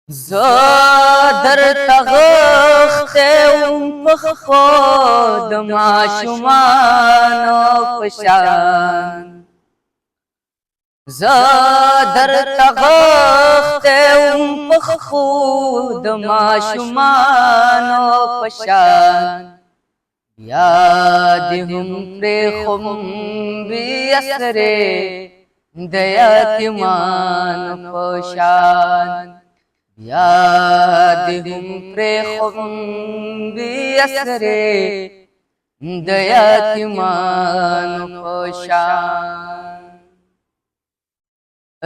زادر تغختم بخود معشومان پشان زادر تغختم بخود معشومان پشان یادهم پرخم بیاسره دیاتمان پشان یادهم پرخم بیاسره دیاتمان پشان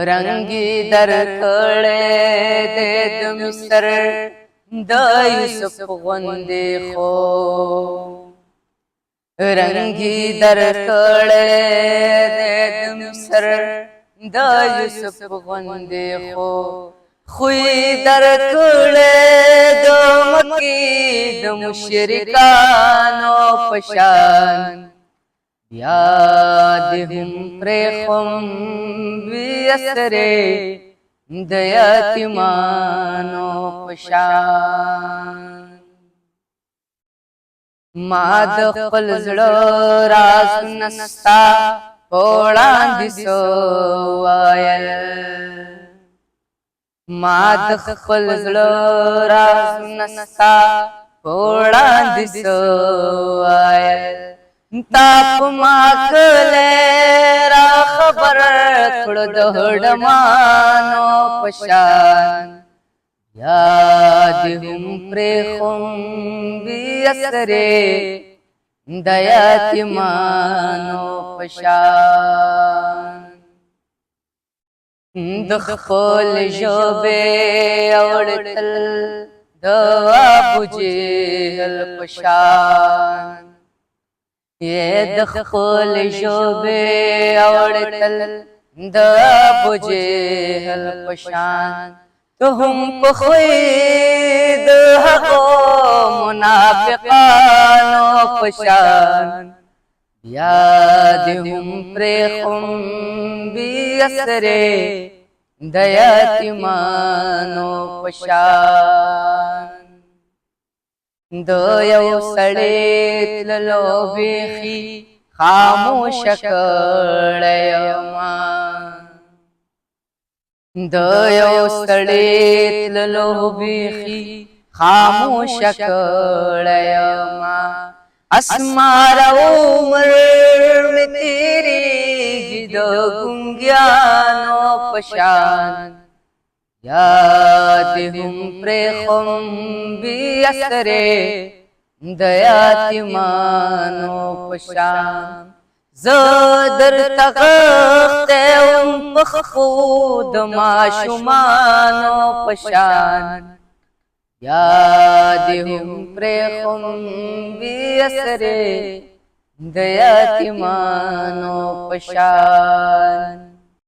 رنگی در کڑے دے دمسر دا یوسف غندے خو رنگی در کڑے دے دمسر دا یوسف غندے خو خوی در کڑے دو مکی دو مشرکانو پشان یادهم پرخم بیاسره دیاتمانو پشان ما د خپل زړه راز نستا وړاندې سو وایل ما د خپل زړه راز نستا وړاندې سو وایل تا پما کله را خبر کړه د هډمانو پشان یادهم پرخم بیاسره دیاتمانو پشان د خپل ژبې اوړتل د ابو جهل پشان یہ د خپل ژبې اوړتل د ابو جهل پشان ته هم په خوی د هغو منافقانو پشان یادهم پرخم بیاسره دیاتمانو پشان د یو سړی تللو بیخي خاموش کړیما د یو سړی تللو بیخي خاموش کړیما اسمار عمر می تیریږي د ګونګیانو پشان یادهم پرخم بیاسره دیاتمانو پشان زادر تغختم بخود معشومانو پشان یادهم پرخم بیاسره دیاتمانو پشان